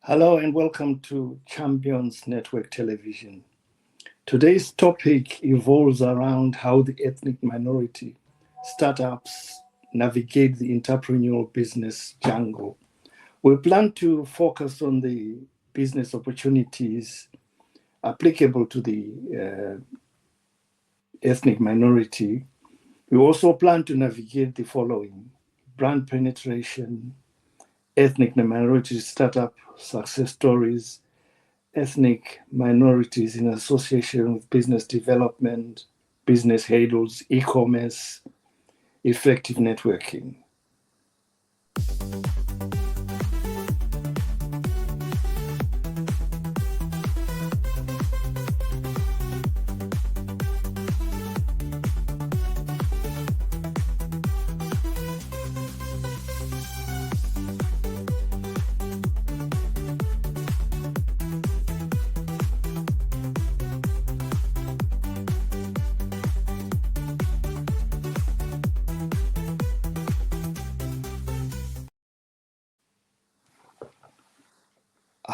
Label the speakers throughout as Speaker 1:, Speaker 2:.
Speaker 1: Hello and welcome to Champions Network Television. Today's topic evolves around how the ethnic minority startups navigate the entrepreneurial business jungle. We plan to focus on the business opportunities applicable to the ethnic minority. We also plan to navigate the following: brand penetration, ethnic minority startup success stories, ethnic minorities in association with business development, business hurdles, e-commerce, effective networking.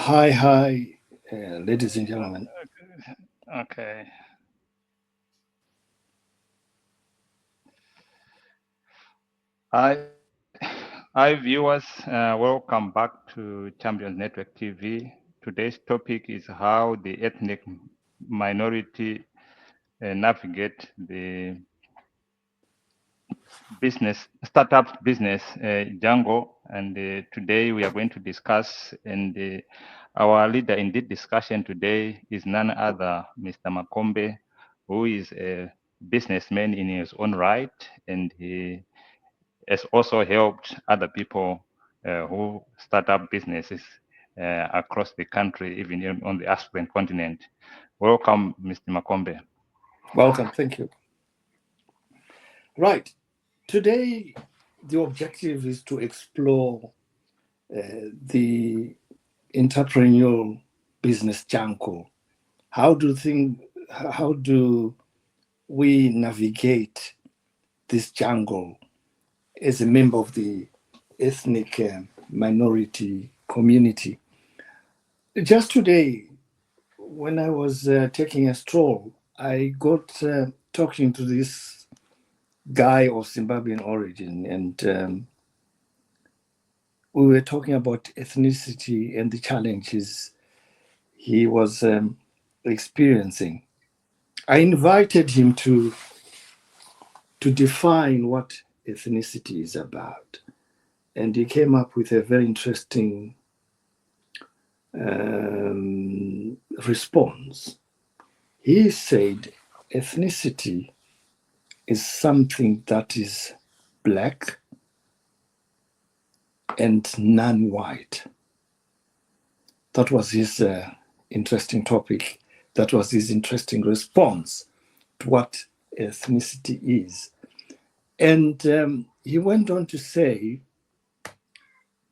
Speaker 1: Hi, ladies and gentlemen.
Speaker 2: Okay. Hi, viewers. Welcome back to Champions Network TV. Today's topic is how the ethnic minority navigate the startup business jungle. And today we are going to discuss, and our leader in this discussion today is none other, Mr. Makombe, who is a businessman in his own right, and he has also helped other people who start up businesses across the country, even on the African continent. Welcome, Mr. Makombe.
Speaker 1: Welcome, thank you. Right, today the objective is to explore the entrepreneurial business jungle. How do we navigate this jungle as a member of the ethnic minority community? Just today, when I was taking a stroll, I got talking to this guy of Zimbabwean origin, and we were talking about ethnicity and the challenges he was experiencing. I invited him to define what ethnicity is about, and he came up with a very interesting response. He said ethnicity is something that is black and non-white. That was his interesting topic. That was his interesting response to what ethnicity is. And he went on to say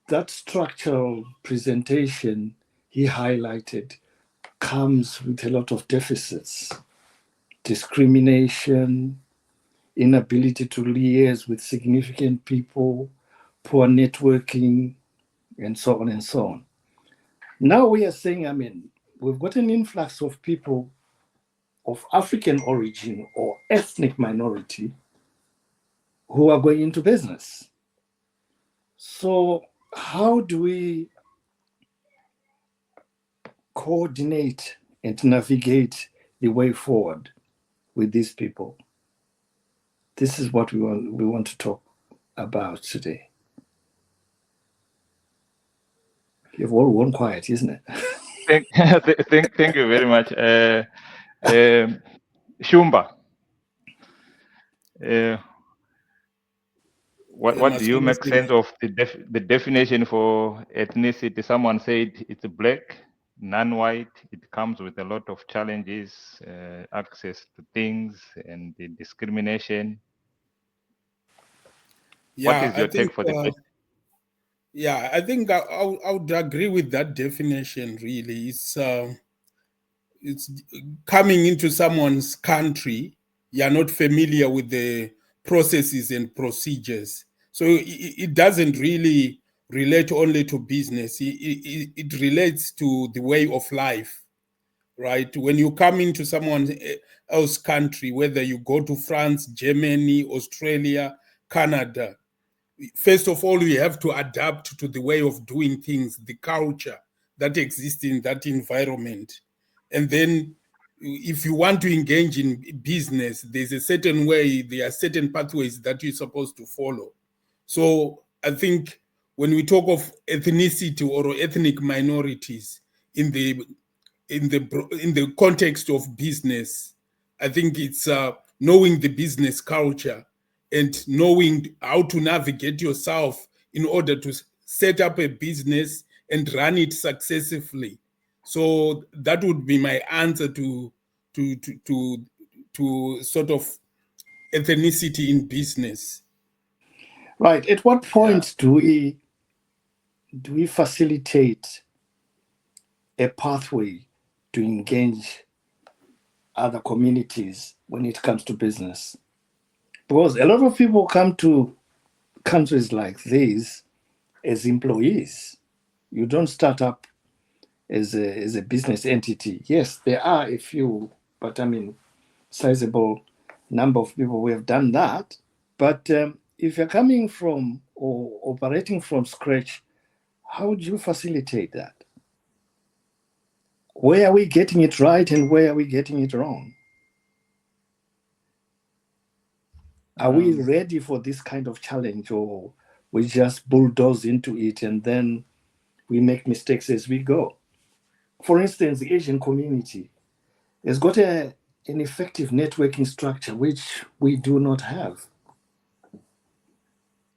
Speaker 1: that structural presentation he highlighted comes with a lot of deficits: discrimination, inability to liaise with significant people, poor networking, and so on and so on. Now we are saying, we've got an influx of people of African origin or ethnic minority who are going into business. So how do we coordinate and navigate the way forward with these people? This is what we want to talk about today. You've all gone quiet, isn't it?
Speaker 2: Thank you very much. Shumba, what do you make sense of the definition for ethnicity? Someone said it's black, non-white. It comes with a lot of challenges, access to things, and the discrimination.
Speaker 3: Yeah,
Speaker 2: what is your take for the question?
Speaker 3: Yeah, I think I would agree with that definition. Really, it's coming into someone's country. You're not familiar with the processes and procedures, so it doesn't really relate only to business. It relates to the way of life, right? When you come into someone else's country, whether you go to France, Germany, Australia, Canada, first of all, you have to adapt to the way of doing things, the culture that exists in that environment. And then if you want to engage in business, there's a certain way, there are certain pathways that you're supposed to follow. So I think when we talk of ethnicity or ethnic minorities in the context of business, I think it's knowing the business culture and knowing how to navigate yourself in order to set up a business and run it successfully. So that would be my answer to sort of ethnicity in business.
Speaker 1: Right. At what point do we facilitate a pathway to engage other communities when it comes to business? Because a lot of people come to countries like this as employees. You don't start up as a business entity. Yes, there are a few, but I mean, sizable number of people who have done that. But if you're coming from or operating from scratch, how do you facilitate that? Where are we getting it right and where are we getting it wrong? Are we ready for this kind of challenge, or we just bulldoze into it and then we make mistakes as we go? For instance, the Asian community has got an effective networking structure which we do not have.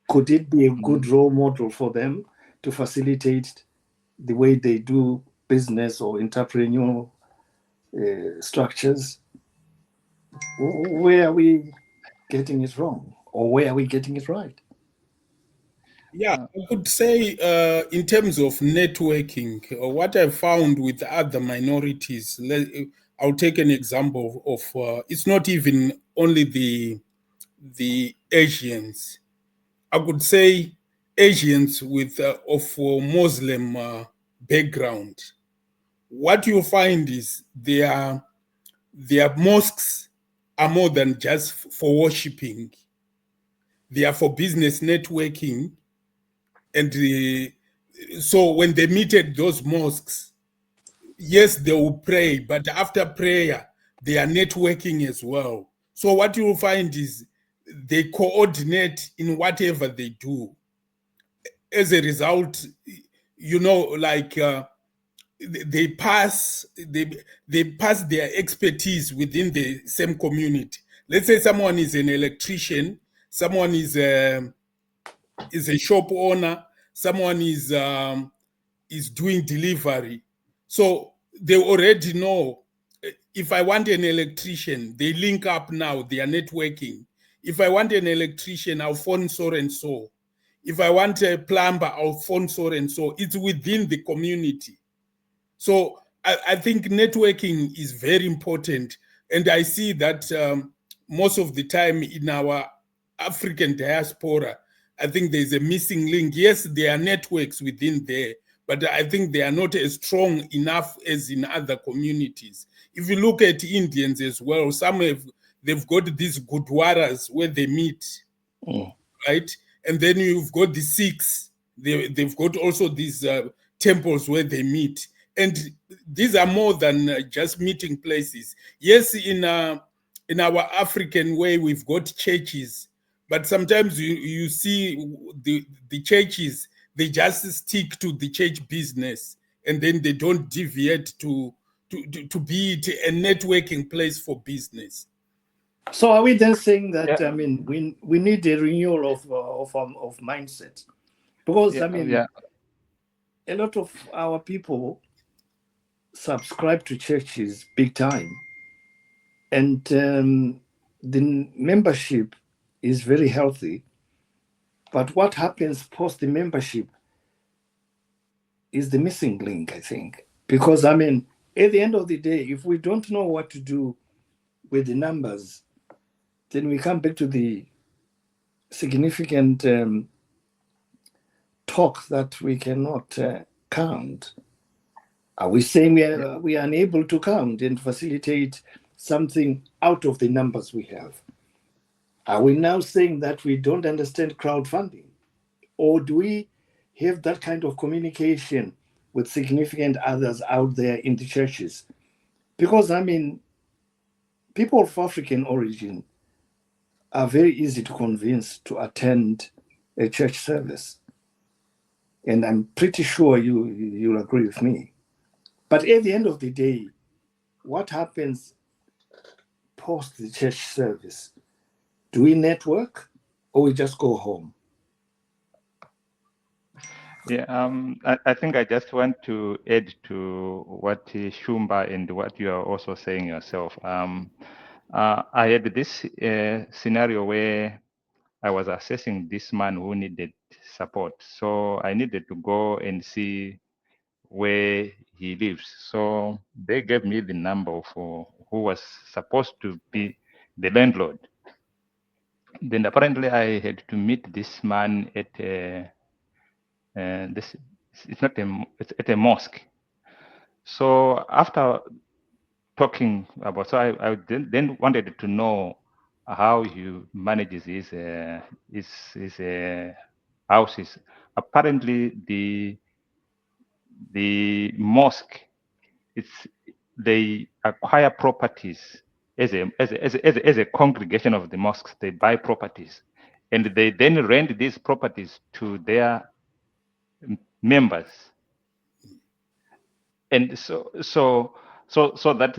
Speaker 1: Could it be a good role model for them to facilitate the way they do business or entrepreneurial structures? Where are we getting it wrong, or where are we getting it right?
Speaker 3: Yeah, I could say in terms of networking, what I found with other minorities, I'll take an example of it's not even only the Asians. I could say Asians with of Muslim background. What you find is their mosques are more than just for worshiping. They are for business networking. And so when they meet at those mosques, yes, they will pray, but after prayer, they are networking as well. So what you will find is they coordinate in whatever they do. As a result, like they pass their expertise within the same community. Let's say someone is an electrician, someone is a shop owner, someone is doing delivery. So they already know, if I want an electrician, they link up now, they are networking. If I want an electrician, I'll phone so and so. If I want a plumber, I'll phone so and so. It's within the community. So I think networking is very important. And I see that most of the time in our African diaspora, I think there's a missing link. Yes, there are networks within there, but I think they are not as strong enough as in other communities. If you look at Indians as well, they've got these gurdwaras where they meet, right? And then you've got the Sikhs. They've got also these temples where they meet. And these are more than just meeting places. Yes, in our African way, we've got churches, but sometimes you see the churches, they just stick to the church business, and then they don't deviate to be a networking place for business.
Speaker 1: So are we then saying that I mean we need a renewal of mindset? Because I mean a lot of our people subscribe to churches big time, and the membership is very healthy. But what happens post the membership is the missing link, I think. Because I mean, at the end of the day, if we don't know what to do with the numbers, then we come back to the significant talk that we cannot count? Are we saying we are unable to count and facilitate something out of the numbers we have? Are we now saying that we don't understand crowdfunding? Or do we have that kind of communication with significant others out there in the churches? Because, I mean, people of African origin are very easy to convince to attend a church service. And I'm pretty sure you'll agree with me. But at the end of the day, what happens post the church service? Do we network or we just go home?
Speaker 2: Yeah, I think I just want to add to what Shumba and what you are also saying yourself. I had this scenario where I was assessing this man who needed support. So I needed to go and see where he lives. So they gave me the number of who was supposed to be the landlord. Then apparently I had to meet this man at this. It's not it's at a mosque. So after talking about, so I then wanted to know how he manages his houses. Apparently, the mosque, they acquire properties as a congregation of the mosques. They buy properties, and they then rent these properties to their members. And so that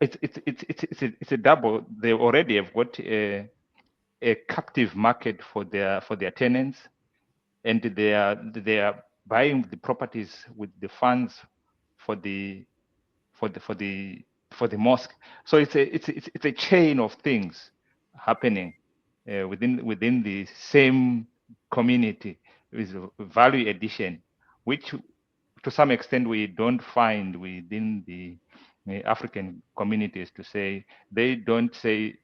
Speaker 2: it's a double. They already have got a captive market for their tenants, and they are buying the properties with the funds for the mosque. So it's a chain of things happening within the same community with value addition, which to some extent we don't find within the African communities. To say they don't say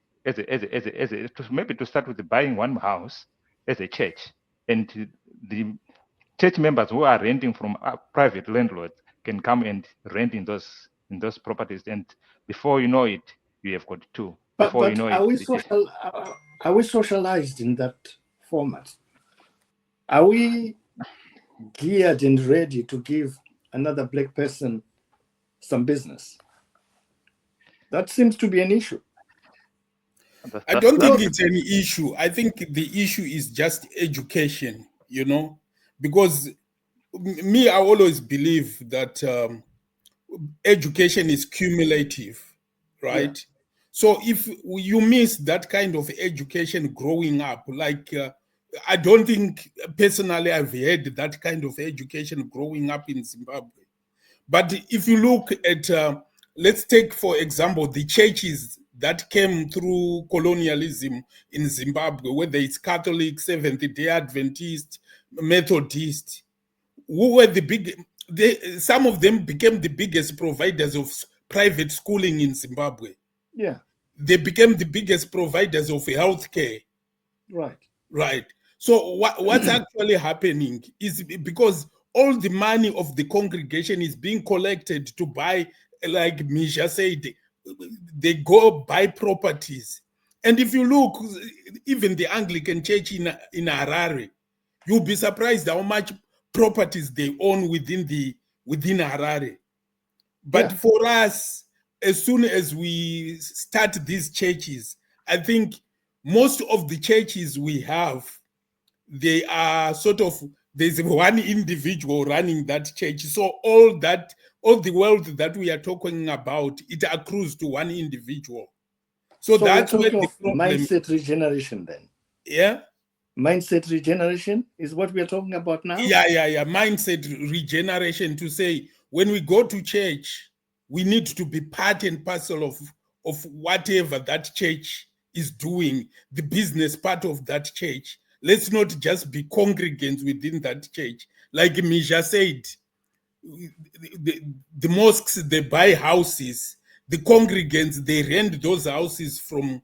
Speaker 2: maybe to start with buying one house as a church, and the church members who are renting from private landlords can come and rent in those properties, and before you know it, you have got two. Before you know
Speaker 1: are
Speaker 2: it,
Speaker 1: are we socialized in that format? Are we geared and ready to give another black person some business? That seems to be an issue.
Speaker 3: I don't think it's an issue. I think the issue is just education, because I always believe that education is cumulative, right? Yeah. So if you miss that kind of education growing up, like I don't think personally I've had that kind of education growing up in Zimbabwe. But if you look at, let's take, for example, the churches that came through colonialism in Zimbabwe, whether it's Catholic, Seventh-day Adventist, Methodist, who were some of them became the biggest providers of private schooling in Zimbabwe.
Speaker 1: Yeah.
Speaker 3: They became the biggest providers of healthcare.
Speaker 1: Right.
Speaker 3: Right. So what's actually happening is because all the money of the congregation is being collected to buy, like Misha said, they go buy properties. And if you look, even the Anglican Church in Harare, you'll be surprised how much properties they own within Harare. But for us, as soon as we start these churches, I think most of the churches we have, they are sort of, there's one individual running that church. So all the wealth that we are talking about, it accrues to one individual. So that's where the problem.
Speaker 1: Mindset regeneration then.
Speaker 3: Yeah.
Speaker 1: Mindset regeneration is what we are talking about now.
Speaker 3: Yeah. Mindset regeneration, to say when we go to church, we need to be part and parcel of whatever that church is doing, the business part of that church. Let's not just be congregants within that church. Like Misha said, the mosques, they buy houses. The congregants, they rent those houses from,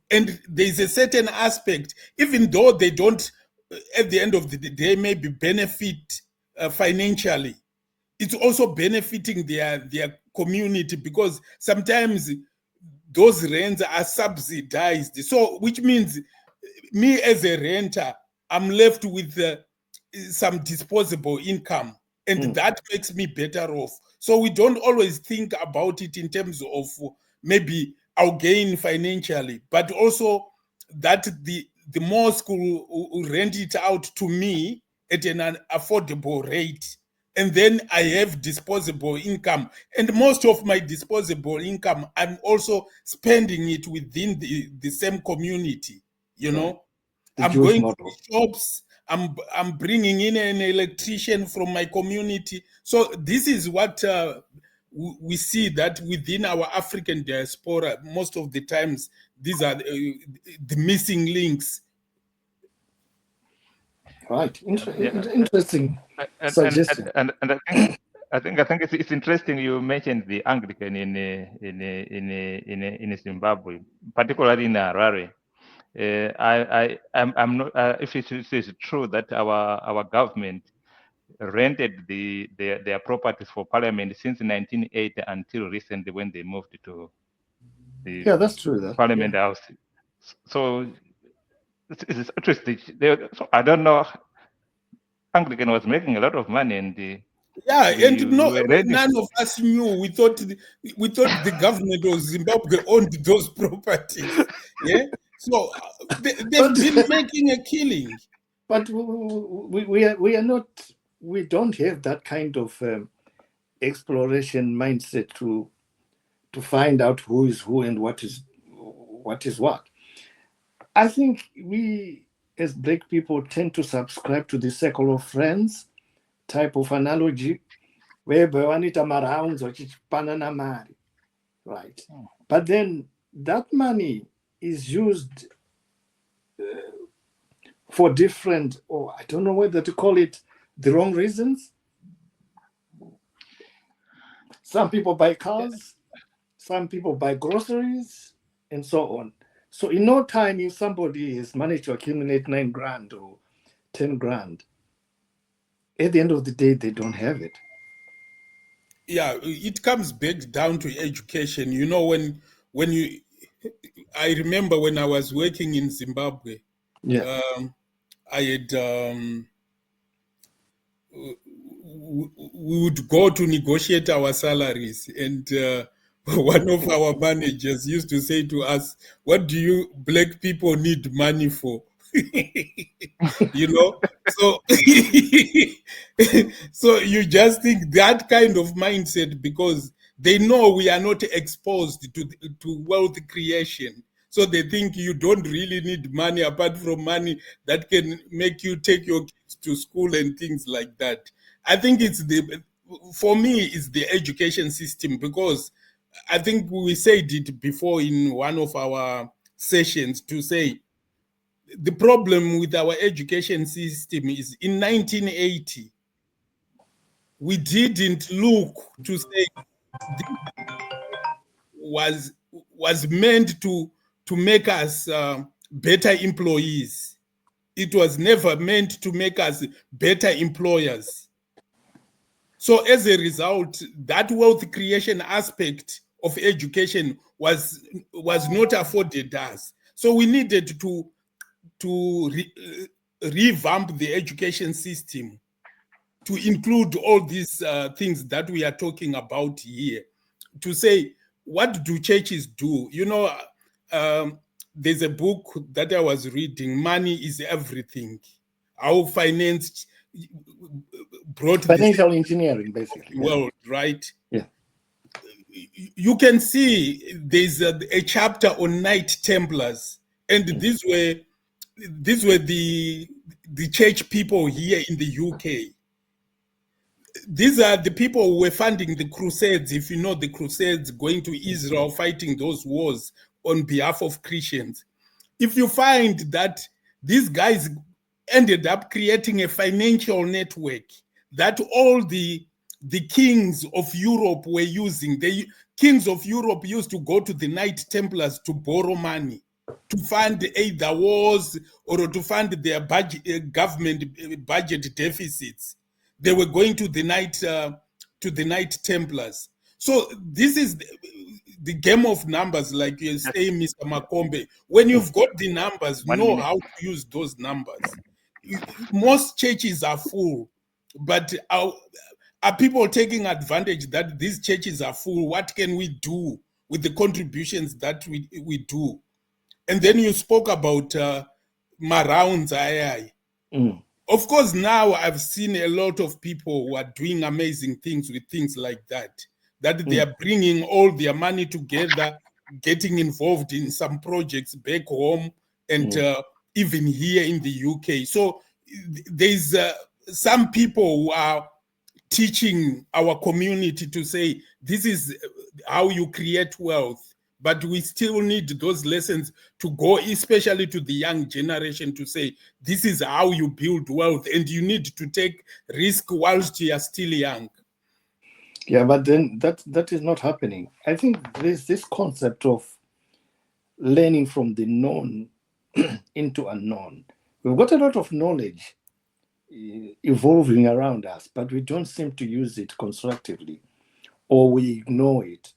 Speaker 3: and there's a certain aspect, even though they don't at the end of the day maybe benefit financially, it's also benefiting their community, because sometimes those rents are subsidized. So which means me as a renter, I'm left with some disposable income, and that makes me better off. So we don't always think about it in terms of maybe I'll gain financially, but also that the mosque will rent it out to me at an affordable rate, and then I have disposable income, and most of my disposable income I'm also spending it within the same community, you know.
Speaker 1: The
Speaker 3: I'm
Speaker 1: Jewish
Speaker 3: going to
Speaker 1: model.
Speaker 3: the shops, I'm bringing in an electrician from my community. So this is what we see, that within our African diaspora, most of the times these are the missing links.
Speaker 1: Right.
Speaker 2: Yeah.
Speaker 1: Interesting
Speaker 2: And
Speaker 1: suggestion.
Speaker 2: I think it's interesting you mentioned the Anglican in Zimbabwe, particularly in Harare. I'm not if it is true that our government rented their properties for parliament since 1980 until recently when they moved to the
Speaker 1: Yeah, that's true.
Speaker 2: parliament house. So it's interesting. So I don't know. Anglican was making a lot of money, and
Speaker 3: Yeah,
Speaker 2: we
Speaker 3: and no,
Speaker 2: were ready.
Speaker 3: none of us knew. We thought the government of Zimbabwe owned those properties. Yeah, so they've been making a killing.
Speaker 1: But we are not. We don't have that kind of exploration mindset to find out who is who and what is what. I think we as Black people tend to subscribe to the circle of friends type of analogy, whereby wanita marounds wachipanana mari, right? But then that money is used for different, or I don't know whether to call it the wrong reasons. Some people buy cars, some people buy groceries, and so on. So in no time, if somebody has managed to accumulate 9 grand or 10 grand, at the end of the day, they don't have it.
Speaker 3: Yeah, it comes back down to education. You know, when you, I remember when I was working in Zimbabwe, I had we would go to negotiate our salaries, and one of our managers used to say to us, "What do you Black people need money for?" You know, so so you just think that kind of mindset, because they know we are not exposed to wealth creation. So they think you don't really need money apart from money that can make you take your kids to school and things like that. I think for me, it's the education system, because I think we said it before in one of our sessions, to say the problem with our education system is in 1980, we didn't look to say this was meant to make us better employees. It was never meant to make us better employers. So as a result, that wealth creation aspect of education was not afforded us. So we needed to revamp the education system to include all these things that we are talking about here. To say, what do churches do? You know, there's a book that I was reading, Money is Everything. How finance brought
Speaker 1: Financial engineering, basically.
Speaker 3: the world, right?
Speaker 1: Yeah.
Speaker 3: You can see there's a chapter on Knight Templars, and these were the church people here in the UK. These are the people who were funding the Crusades, if you know the Crusades, going to Israel, fighting those wars on behalf of Christians. If you find that these guys ended up creating a financial network that all the kings of Europe were using. The kings of Europe used to go to the Knight Templars to borrow money to fund either wars or to fund their budget, government budget deficits. They were going to the Knight Templars. So this is the game of numbers, like you say, Mr. Makombe. When you've got the numbers,
Speaker 2: 1
Speaker 3: know
Speaker 2: minute.
Speaker 3: how to use those numbers. Most churches are full, but are people taking advantage that these churches are full? What can we do with the contributions that we do? And then you spoke about Marounds II. Of course, now I've seen a lot of people who are doing amazing things with things like that they are bringing all their money together, getting involved in some projects back home and even here in the UK. So there's some people who are teaching our community to say, this is how you create wealth. But we still need those lessons to go, especially to the young generation, to say, this is how you build wealth, and you need to take risk whilst you are still young.
Speaker 1: Yeah, but then that is not happening. I think there's this concept of learning from the known into unknown. We've got a lot of knowledge evolving around us, but we don't seem to use it constructively, or we ignore it.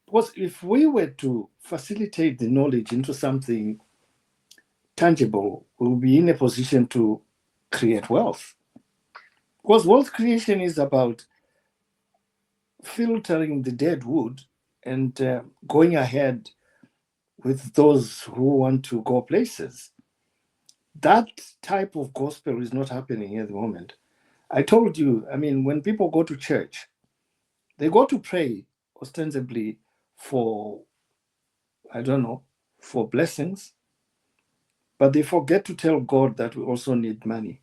Speaker 1: Because if we were to facilitate the knowledge into something tangible, we'll be in a position to create wealth. Because wealth creation is about filtering the dead wood and going ahead with those who want to go places. That type of gospel is not happening at the moment. I told you, I mean, when people go to church, they go to pray ostensibly for, I don't know, for blessings, but they forget to tell God that we also need money.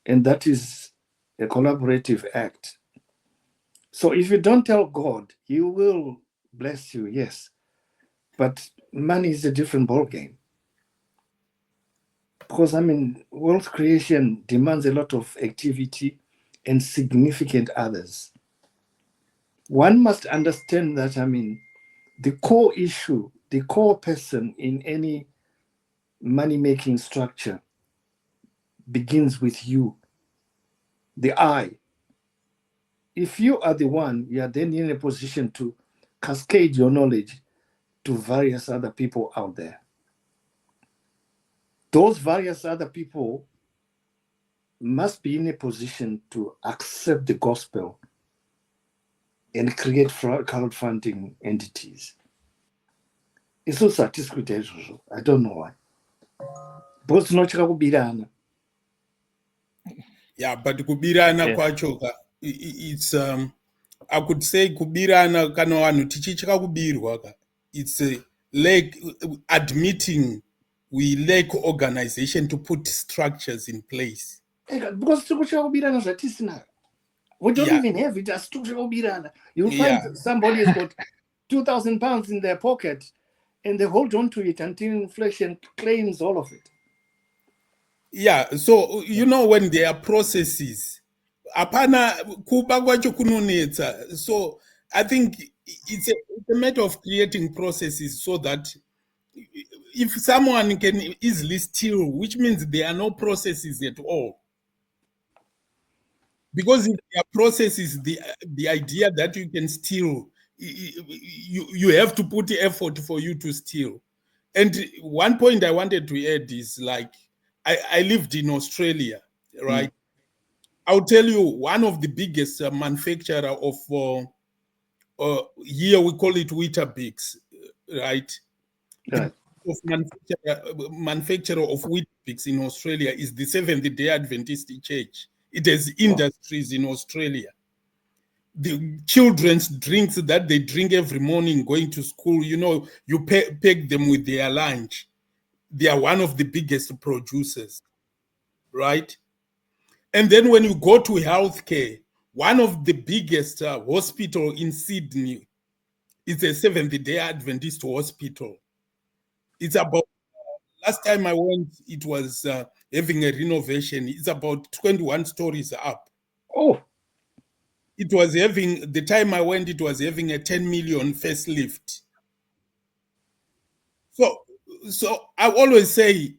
Speaker 1: And that is a collaborative act. So if you don't tell God, He will bless you, yes. But money is a different ballgame. Because, I mean, wealth creation demands a lot of activity and significant others. One must understand that, I mean, the core issue, the core person in any money-making structure begins with you, the I. If you are the one, you are then in a position to cascade your knowledge to various other people out there. Those various other people must be in a position to accept the gospel and create crowdfunding entities. It's also satisfied. I don't know why. Because not kubirana.
Speaker 3: Yeah, but kubirana kwacho, it's I could say kubirana kana vanhu tichitya kubirwa ka. It's like admitting we lack organization to put structures in place.
Speaker 1: Because kubirana zvatisina. We don't even have it as kubirana. You'll find somebody has got £2,000 in their pocket and they hold on to it until inflation claims all of it.
Speaker 3: Yeah, so you know, when there are processes, apana kuba kwacho kunonetsa. So I think it's a matter of creating processes so that if someone can easily steal, which means there are no processes at all. Because if there are processes, the idea that you can steal, you have to put effort for you to steal. And one point I wanted to add is, like, I lived in Australia, right? I'll tell you, one of the biggest manufacturer of here we call it Weetabix, right?
Speaker 1: Right.
Speaker 3: The manufacturer of Weetabix in Australia is the Seventh-day Adventist Church. It has industries in Australia. The children's drinks that they drink every morning going to school, you know, you peg them with their lunch. They are one of the biggest producers, right? And then when you go to healthcare, one of the biggest hospital in Sydney is a Seventh-day Adventist hospital. It's about, last time I went, it was having a renovation. It's about 21 stories up.
Speaker 1: Oh.
Speaker 3: It was having, the time I went, it was having a 10 million facelift. So I always say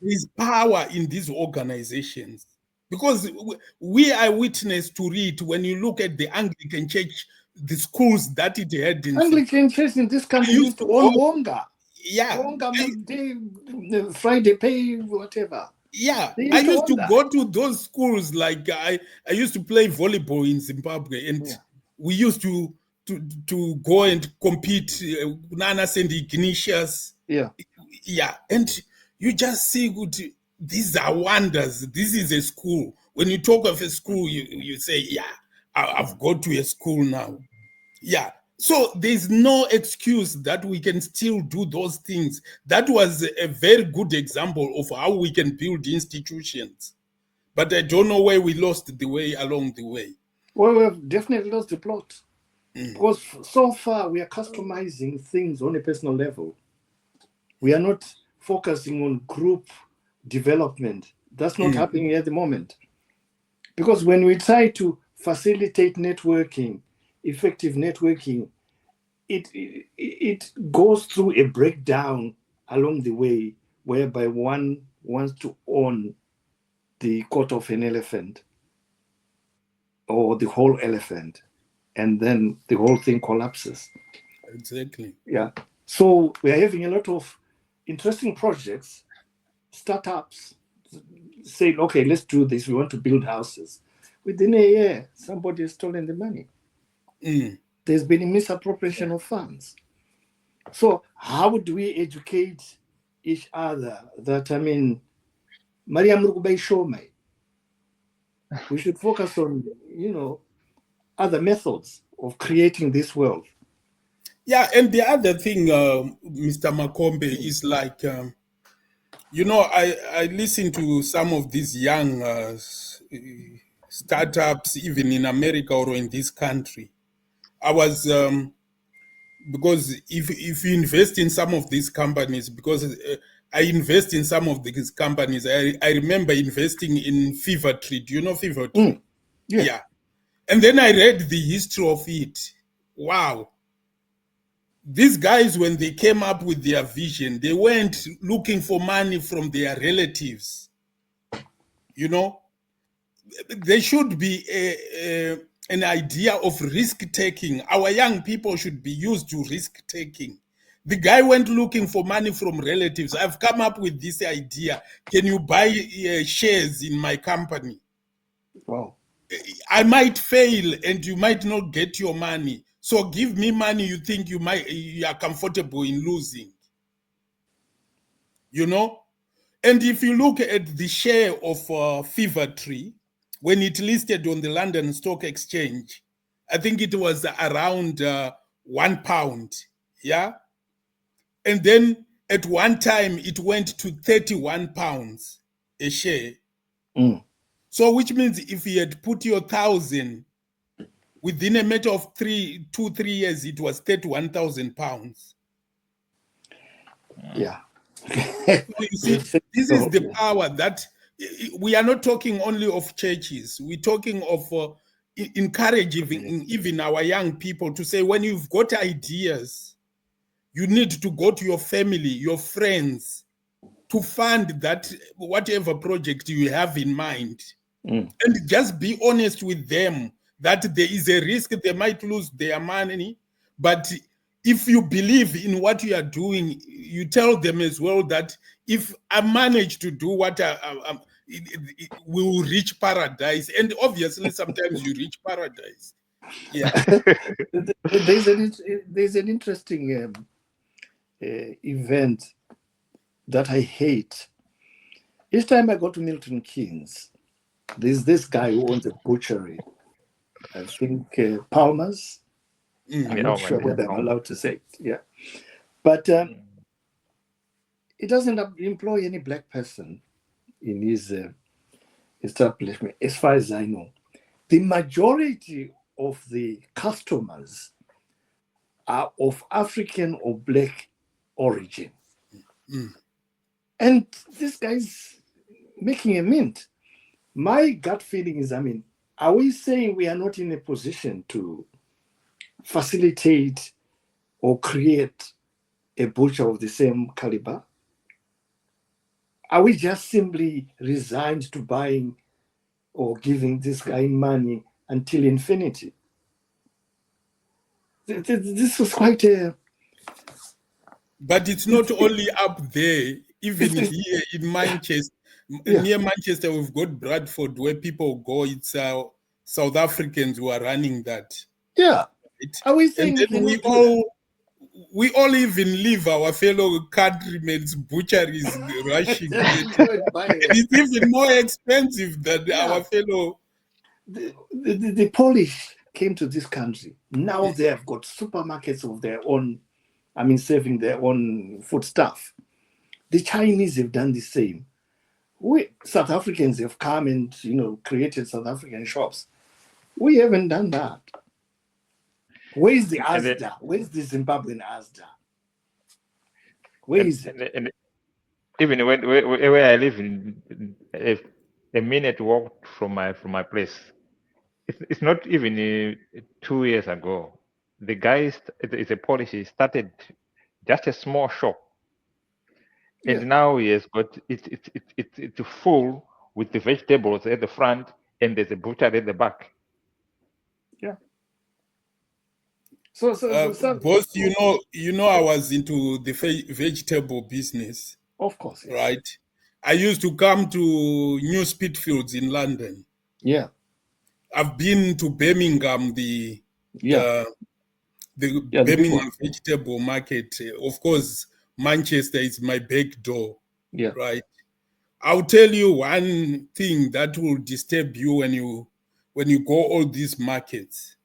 Speaker 3: there's power in these organizations, because we are witness to it. When you look at the Anglican Church, the schools that it had in
Speaker 1: Anglican Church in this country
Speaker 3: used
Speaker 1: used to
Speaker 3: to
Speaker 1: own
Speaker 3: go-
Speaker 1: Wonga.
Speaker 3: yeah,
Speaker 1: Wonga, Friday pay, whatever.
Speaker 3: yeah.
Speaker 1: They
Speaker 3: I
Speaker 1: used to
Speaker 3: used
Speaker 1: own
Speaker 3: to
Speaker 1: that.
Speaker 3: go to those schools. Like I used to play volleyball in Zimbabwe, and
Speaker 1: Yeah.
Speaker 3: we used to go and compete. Nana St. Ignatius.
Speaker 1: Yeah.
Speaker 3: Yeah, and you just see good. These are wonders. This is a school. When you talk of a school, you say, yeah, I've got to a school now. Yeah. So there's no excuse that we can still do those things. That was a very good example of how we can build institutions. But I don't know where we lost the way along the way.
Speaker 1: Well, we've definitely lost the plot. Because so far we are customizing things on a personal level. We are not focusing on group development. That's not happening at the moment. Because when we try to facilitate networking, effective networking, it goes through a breakdown along the way, whereby one wants to own the coat of an elephant or the whole elephant, and then the whole thing collapses.
Speaker 3: Exactly.
Speaker 1: Yeah. So we are having a lot of interesting projects, startups saying, okay, let's do this. We want to build houses. Within a year, somebody has stolen the money. There's been a misappropriation of funds. So how do we educate each other that, I mean, Mariam Rukubai Shome, we should focus on, other methods of creating this wealth.
Speaker 3: Yeah, and the other thing, Mr. Makombe, is like, I listen to some of these young startups, even in America or in this country. I was because if you invest in some of these companies, because I invest in some of these companies, I remember investing in Fever Tree. Do you know Fever Tree? Yeah. And then I read the history of it. Wow. These guys, when they came up with their vision, they weren't looking for money from their relatives. There should be an idea of risk-taking. Our young people should be used to risk-taking. The guy went looking for money from relatives. I've come up with this idea. Can you buy shares in my company?
Speaker 1: Wow.
Speaker 3: I might fail and you might not get your money. So give me money you think you are comfortable in losing. And if you look at the share of Fever Tree, when it listed on the London Stock Exchange, I think it was around £1. Yeah. And then at one time it went to £31 a share. So which means if you had put your 1,000, within a matter of 3 years, it was £31,000.
Speaker 1: Yeah.
Speaker 3: You see, this is the power that we are not talking only of churches. We're talking of encouraging even our young people to say, when you've got ideas, you need to go to your family, your friends, to fund that whatever project you have in mind. And just be honest with them that there is a risk they might lose their money. But if you believe in what you are doing, you tell them as well that if I manage to do what we will reach paradise. And obviously, sometimes you reach paradise. Yeah.
Speaker 1: There's an interesting event that I hate. Each time I go to Milton Keynes, there's this guy who owns a butchery. I think Palmer's. I'm not sure whether I'm allowed to say it. Yeah. But he doesn't employ any black person in his establishment, as far as I know. The majority of the customers are of African or black origin. And this guy's making a mint. My gut feeling is, are we saying we are not in a position to facilitate or create a butcher of the same caliber? Are we just simply resigned to buying or giving this guy money until infinity? This was quite a...
Speaker 3: But it's not only up there, even here in Manchester, near Manchester, we've got Bradford where people go. It's South Africans who are running that.
Speaker 1: Yeah.
Speaker 3: Right?
Speaker 1: Are we saying
Speaker 3: and then we all even leave our fellow countrymen's butcheries rushing. It's even more expensive than our fellow.
Speaker 1: The Polish came to this country. Now they have got supermarkets of their own, serving their own foodstuff. The Chinese have done the same. We South Africans have come and created South African shops. We haven't done that. Where is the Asda? Where is the Zimbabwean Asda? Where is it?
Speaker 2: And even where I live, a minute walk from my place. It's not even 2 years ago. The guy is a Polish. He started just a small shop, and now he has got it's full with the vegetables at the front, and there's a butcher at the back.
Speaker 1: Yeah.
Speaker 3: Both, I was into the vegetable business.
Speaker 1: Of course. Yes.
Speaker 3: Right. I used to come to New Spitalfields in London.
Speaker 1: Yeah.
Speaker 3: I've been to Birmingham, the Birmingham vegetable market. Of course, Manchester is my back door.
Speaker 1: Yeah.
Speaker 3: Right. I'll tell you one thing that will disturb you when you go all these markets.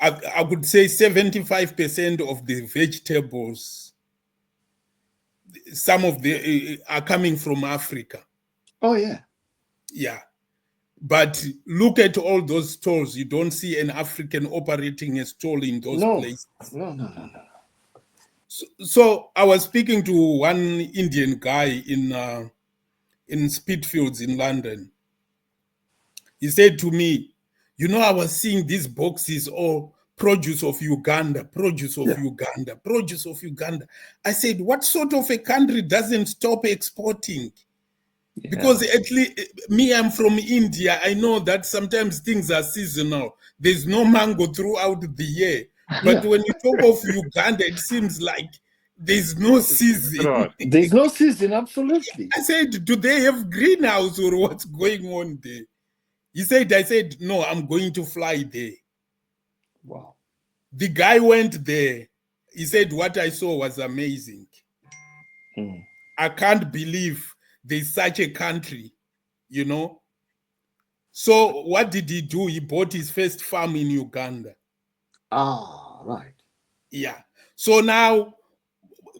Speaker 3: I would say 75% of the vegetables, some of the are coming from Africa.
Speaker 1: Oh yeah.
Speaker 3: Yeah. But look at all those stores. You don't see an African operating a stall in those places.
Speaker 1: No.
Speaker 3: So I was speaking to one Indian guy in Spitalfields in London. He said to me, I was seeing these boxes, produce of Uganda, produce of Uganda, produce of Uganda. I said, what sort of a country doesn't stop exporting? Yeah. Because at least me, I'm from India. I know that sometimes things are seasonal. There's no mango throughout the year. But when you talk of Uganda, it seems like there's no season.
Speaker 1: There's no season, absolutely.
Speaker 3: I said, do they have greenhouse or what's going on there? I said, no, I'm going to fly there.
Speaker 1: Wow.
Speaker 3: The guy went there. He said, what I saw was amazing. I can't believe there's such a country, So what did he do? He bought his first farm in Uganda.
Speaker 1: Ah, right.
Speaker 3: Yeah. So now,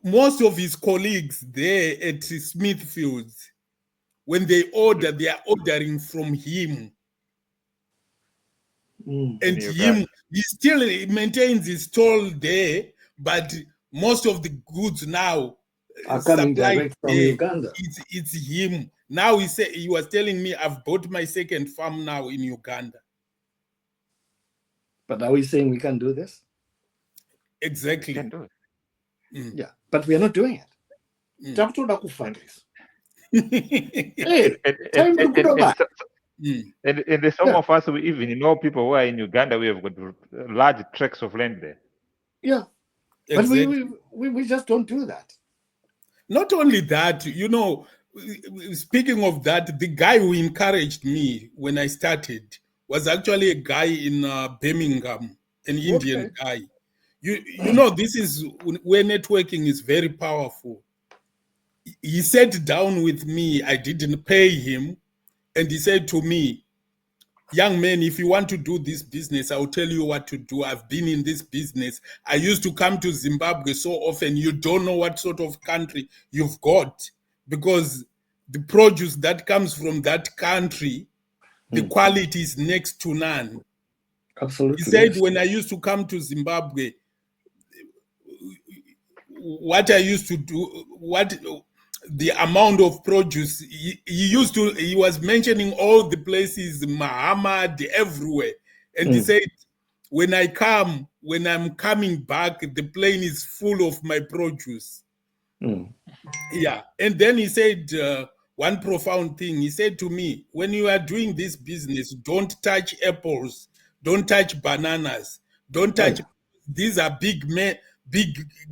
Speaker 3: most of his colleagues there at Smithfields, when they order, they are ordering from him. And he still maintains his stall there, but most of the goods now
Speaker 1: are coming direct from Uganda.
Speaker 3: It's him. Now he was telling me, I've bought my second farm now in Uganda.
Speaker 1: But are we saying we can do this?
Speaker 3: Exactly.
Speaker 2: We can do it.
Speaker 1: Yeah, but we are not doing it.
Speaker 2: And there's some of us who even know people who are in Uganda. We have got large tracts of land there.
Speaker 1: Yeah, exactly. But we just don't do that.
Speaker 3: Not only that, speaking of that, the guy who encouraged me when I started was actually a guy in Birmingham, an Indian guy. This is where networking is very powerful. He sat down with me. I didn't pay him. And he said to me, young man, if you want to do this business, I'll tell you what to do. I've been in this business. I used to come to Zimbabwe so often. You don't know what sort of country you've got, because the produce that comes from that country, the quality is next to none.
Speaker 1: Absolutely.
Speaker 3: He said, when I used to come to Zimbabwe, what I used to do, the amount of produce he was mentioning all the places, Muhammad, everywhere. And he said, when I'm coming back, the plane is full of my produce.
Speaker 1: Mm.
Speaker 3: Yeah. And then he said one profound thing. He said to me, when you are doing this business, don't touch apples, don't touch bananas, don't
Speaker 1: Oh,
Speaker 3: touch.
Speaker 1: yeah.
Speaker 3: These are big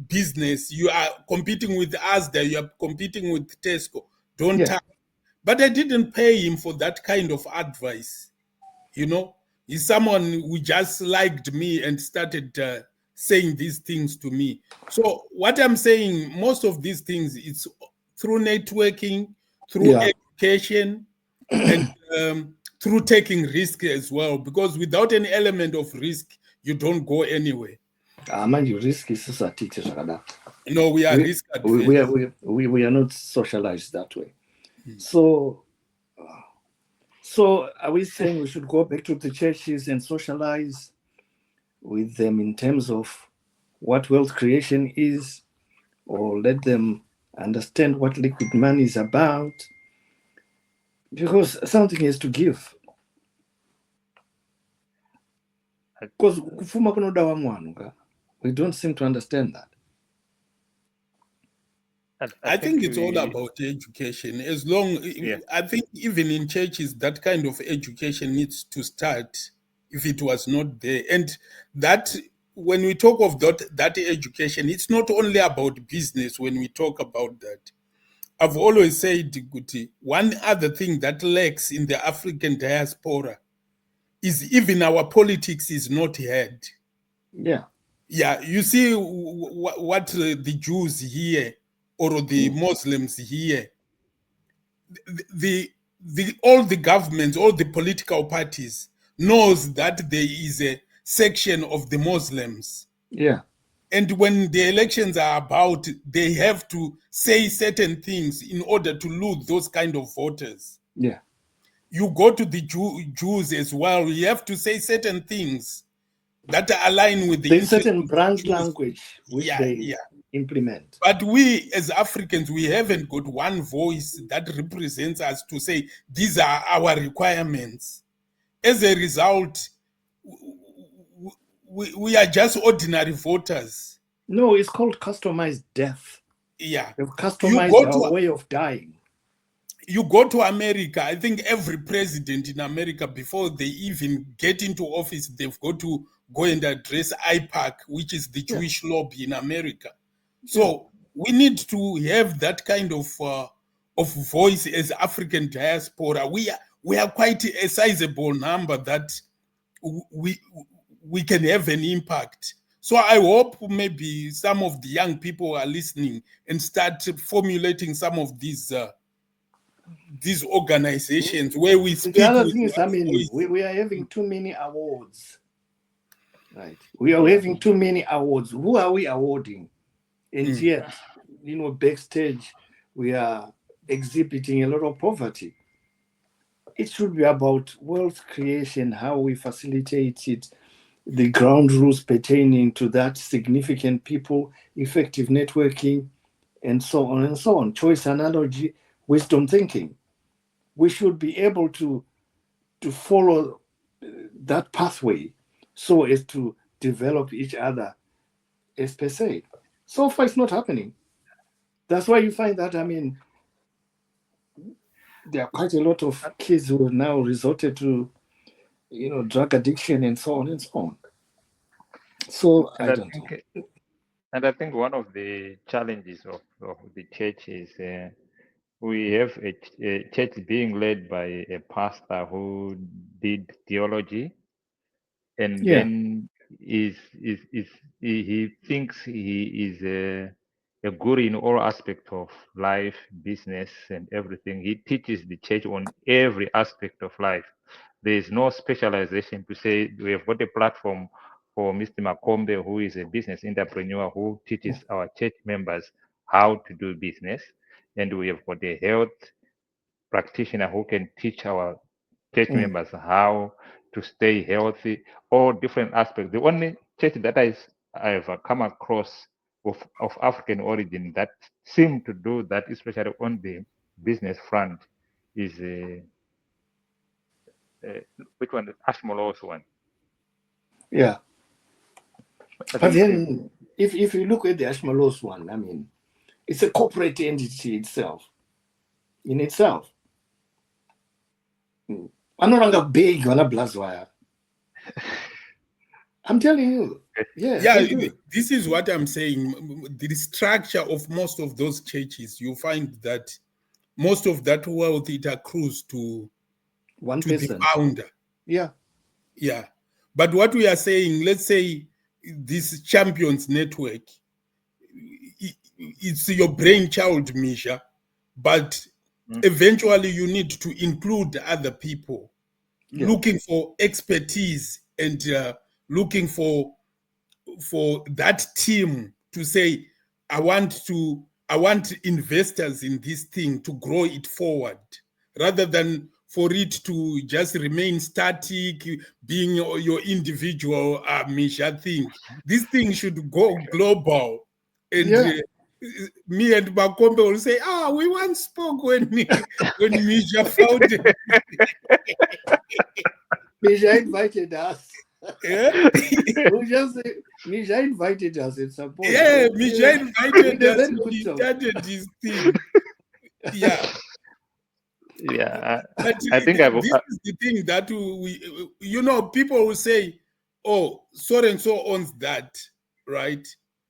Speaker 3: business. You are competing with Asda, you are competing with Tesco. Don't
Speaker 1: Yeah.
Speaker 3: touch. But I didn't pay him for that kind of advice. You know, he's someone who just liked me and started saying these things to me. So what I'm saying, most of these things, it's through networking, through
Speaker 1: Yeah.
Speaker 3: education, and through taking risk as well. Because without any element of risk, you don't go anywhere.
Speaker 1: Manje risk isisathithi zvakadaro.
Speaker 3: No, we are
Speaker 1: We,
Speaker 3: risk
Speaker 1: we,
Speaker 3: adverse.
Speaker 1: we, are, we are not socialized that way. So are we saying we should go back to the churches and socialize with them in terms of what wealth creation is, or let them understand what liquid money is about? Because something has to give. Because kufuma kunoda wamwanu, we don't seem to understand that.
Speaker 3: I think it's all about education. As long, I think even in churches, that kind of education needs to start if it was not there. And that, when we talk of that education, it's not only about business when we talk about that. I've always said, Guti, one other thing that lacks in the African diaspora is even our politics is not heard.
Speaker 1: Yeah.
Speaker 3: Yeah, you see what the Jews here or the Muslims here, the all the governments, all the political parties knows that there is a section of the Muslims.
Speaker 1: Yeah.
Speaker 3: And when the elections are about, they have to say certain things in order to lose those kind of voters.
Speaker 1: Yeah.
Speaker 3: You go to the Jews as well, you have to say certain things that align with the
Speaker 1: There's
Speaker 3: interest
Speaker 1: certain
Speaker 3: of the
Speaker 1: brand
Speaker 3: Jews.
Speaker 1: language which
Speaker 3: Yeah,
Speaker 1: they
Speaker 3: yeah.
Speaker 1: implement.
Speaker 3: But we as Africans, we haven't got one voice that represents us to say these are our requirements. As a result, we are just ordinary voters.
Speaker 1: No, it's called customized death.
Speaker 3: Yeah.
Speaker 1: They've
Speaker 3: You
Speaker 1: customized
Speaker 3: go
Speaker 1: our
Speaker 3: to
Speaker 1: way of dying.
Speaker 3: you go to America, I think every president in America, before they even get into office, they've got to go and address IPAC, which is the Jewish lobby in America. So we need to have that kind of voice as African diaspora. We are quite a sizable number that we can have an impact. So I hope maybe some of the young people are listening and start formulating some of these organizations where we
Speaker 1: The
Speaker 3: speak
Speaker 1: other
Speaker 3: with
Speaker 1: thing is, I
Speaker 3: one
Speaker 1: mean,
Speaker 3: voice.
Speaker 1: we are having too many awards. Right. We are having too many awards. Who are we awarding? And yet, backstage, we are exhibiting a lot of poverty. It should be about wealth creation, how we facilitate it, the ground rules pertaining to that, significant people, effective networking, and so on and so on. Choice analogy, wisdom thinking. We should be able to follow that pathway so as to develop each other as per se. So far, it's not happening. That's why you find that, I mean, there are quite a lot of kids who have now resorted to, drug addiction and so on and so on. So I don't know.
Speaker 2: And I think one of the challenges of the church is we have a church being led by a pastor who did theology, and
Speaker 1: Yeah.
Speaker 2: then he thinks he is a guru in all aspects of life, business, and everything. He teaches the church on every aspect of life. There is no specialization to say we have got a platform for Mr. Makombe, who is a business entrepreneur who teaches our church members how to do business, and we have got a health practitioner who can teach our church members how to stay healthy, all different aspects. The only church that I've come across of African origin that seem to do that, especially on the business front, is which one? Ashmolo's one.
Speaker 1: Yeah.
Speaker 2: I
Speaker 1: But
Speaker 2: think
Speaker 1: then, if you look at the Ashmalos one, I mean, it's a corporate entity itself, in itself. I'm no longer big on a blazwire. I'm telling you. Yeah,
Speaker 3: Yeah,
Speaker 1: they do.
Speaker 3: this is what I'm saying. The structure of most of those churches, you find that most of that wealth it accrues to
Speaker 1: One
Speaker 3: the
Speaker 1: person.
Speaker 3: founder.
Speaker 1: Yeah.
Speaker 3: Yeah. But what we are saying, let's say this champions network, it's your brainchild, Misha, but eventually you need to include other people
Speaker 1: Yeah.
Speaker 3: looking for expertise and looking for that team to say, I want investors in this thing to grow it forward, rather than for it to just remain static, being your individual Misha thing. This thing should go global. And
Speaker 1: Yeah.
Speaker 3: me and Makombe will say, we once spoke when when Misha founded.
Speaker 1: Misha invited us.
Speaker 3: Yeah?
Speaker 1: We just say, Misha invited us at some point.
Speaker 3: Yeah, Misha
Speaker 1: We
Speaker 3: invited
Speaker 1: had a
Speaker 3: us
Speaker 1: very
Speaker 3: when
Speaker 1: good
Speaker 3: he
Speaker 1: talk.
Speaker 3: started his thing. Yeah,
Speaker 2: yeah,
Speaker 3: but
Speaker 2: I think
Speaker 3: this is the thing that people will say, oh, so and so owns that, right?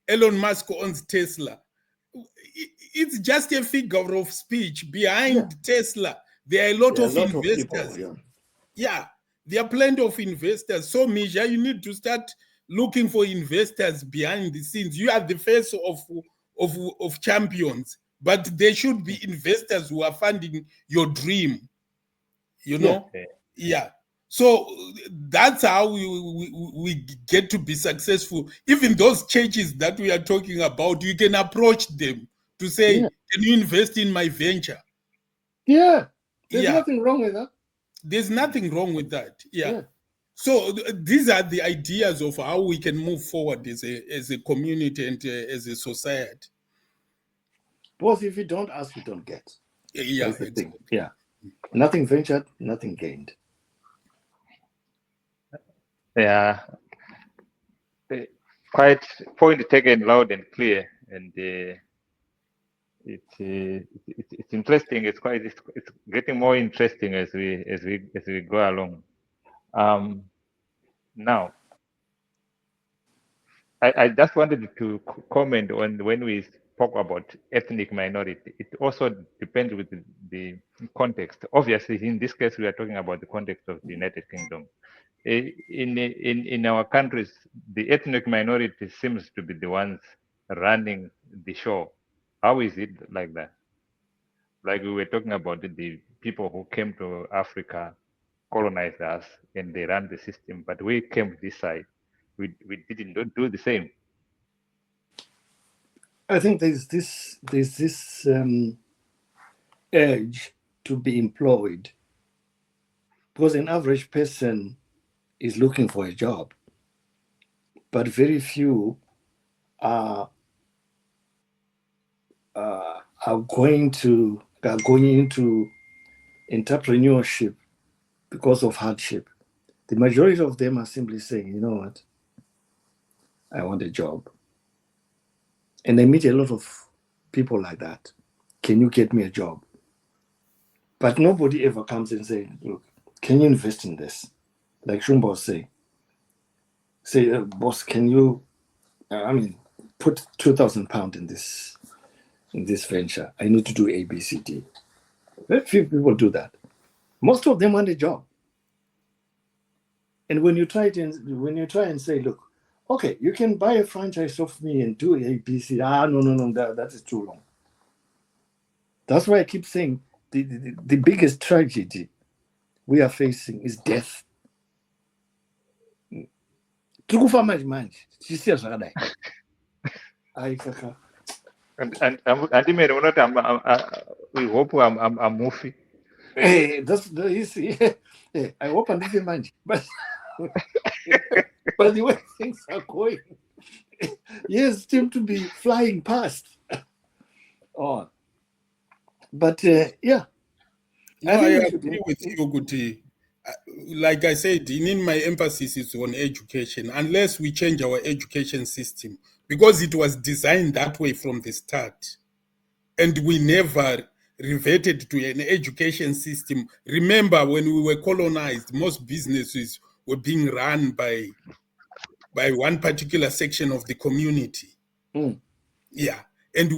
Speaker 3: Elon Musk owns Tesla. It's just a figure of speech. Behind
Speaker 1: Yeah.
Speaker 3: Tesla, there are a lot
Speaker 1: There are a
Speaker 3: of
Speaker 1: lot of people.
Speaker 3: investors.
Speaker 1: Yeah.
Speaker 3: Yeah, there are plenty of investors. So, Misha, you need to start looking for investors behind the scenes. You are the face of champions, but there should be investors who are funding your dream. You
Speaker 1: Yeah.
Speaker 3: know, yeah. So that's how we get to be successful. Even those churches that we are talking about, you can approach them to say,
Speaker 1: Yeah.
Speaker 3: "Can you invest in my venture?"
Speaker 1: Yeah. There's
Speaker 3: Yeah,
Speaker 1: nothing wrong with that.
Speaker 3: there's nothing wrong with that. Yeah.
Speaker 1: Yeah.
Speaker 3: So these are the ideas of how we can move forward as a community and as a society.
Speaker 1: Because if you don't ask, you don't get.
Speaker 3: Yeah,
Speaker 1: That's the thing.
Speaker 3: exactly.
Speaker 1: Yeah. Nothing ventured, nothing gained.
Speaker 2: yeah, quite point taken loud and clear, and it's interesting. It's getting more interesting as we go along. Now, I just wanted to comment on when we spoke about ethnic minority. It also depends with the context. Obviously, in this case, we are talking about the context of the United Kingdom. In our countries, the ethnic minority seems to be the ones running the show. How is it like that? Like we were talking about the people who came to Africa, colonized us, and they ran the system. But we came this side, we didn't do the same.
Speaker 1: I think there's this urge to be employed because an average person is looking for a job, but very few are going into entrepreneurship because of hardship. The majority of them are simply saying, you know what, I want a job. And I meet a lot of people like that. Can you get me a job? But nobody ever comes and say, look, can you invest in this? Like Shumba was saying, say, boss, can you, put £2,000 in this venture. I need to do A, B, C, D. Very few people do that. Most of them want a job. And when you try and say, look, okay, you can buy a franchise of me and do A, B, C. No, that is too long. That's why I keep saying the biggest tragedy we are facing is death. Tikufa manje chisiya zvakadai. Ai kaka.
Speaker 2: And we hope I'm moving.
Speaker 1: Hey, you see. Hey, I hope I'm living manje, but the way things are going, yes, seem to be flying past. Oh, but yeah.
Speaker 3: No, I agree with you, Kuti. like I said, in my emphasis is on education, unless we change our education system, because it was designed that way from the start. And we never reverted to an education system. Remember, when we were colonized, most businesses were being run by one particular section of the community.
Speaker 1: Mm.
Speaker 3: Yeah. And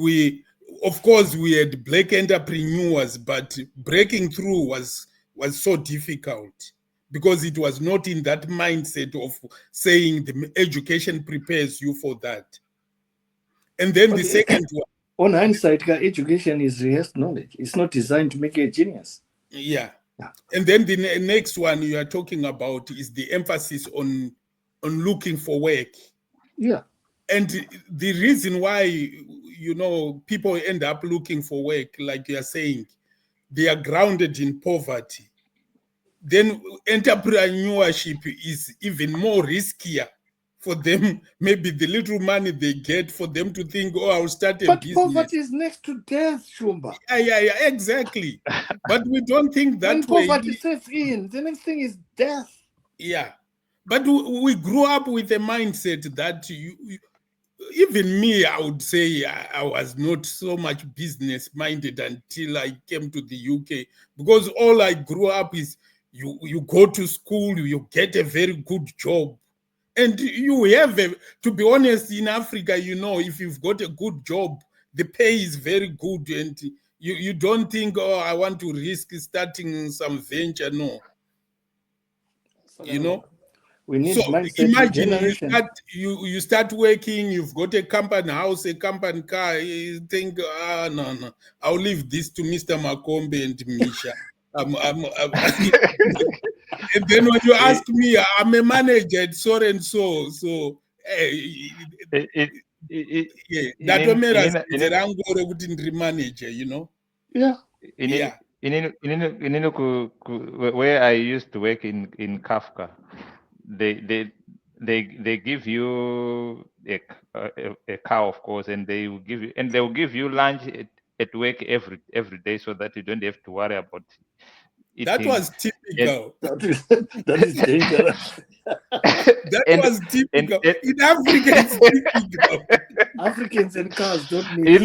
Speaker 3: of course, we had black entrepreneurs, but breaking through was so difficult because it was not in that mindset of saying the education prepares you for that. And then the second one.
Speaker 1: On hindsight, education is rehearsed knowledge. It's not designed to make you a genius.
Speaker 3: Yeah. And then the next one you are talking about is the emphasis on looking for work.
Speaker 1: Yeah.
Speaker 3: And the reason why, people end up looking for work, like you are saying, they are grounded in poverty. Then entrepreneurship is even more riskier for them. Maybe the little money they get, for them to think, oh, I'll start a business.
Speaker 1: But poverty is next to death, Shumba.
Speaker 3: Yeah, exactly. But we don't think that
Speaker 1: when
Speaker 3: way.
Speaker 1: Poverty sets in, the next thing is death.
Speaker 3: Yeah. But we grew up with a mindset that even me, I would say I was not so much business minded until I came to the UK, because all I grew up is you go to school, you get a very good job. And you have, to be honest, in Africa, if you've got a good job, the pay is very good. And you don't think, oh, I want to risk starting some venture. No.
Speaker 1: We need
Speaker 3: so
Speaker 1: mindset
Speaker 3: imagine
Speaker 1: regeneration.
Speaker 3: you start working, you've got a company house, a company car, you think, no, I'll leave this to Mr. Makombe and Misha. And then when you ask me, I'm a manager at so and so. So that manager,
Speaker 1: Yeah.
Speaker 2: Where I used to work in Kafka, they give you a car, of course, and they will give you lunch at work every day, so that you don't have to worry about eating.
Speaker 3: That was typical.
Speaker 1: That is dangerous.
Speaker 3: That was typical. In Africa, it's typical.
Speaker 1: Africans and cars don't need.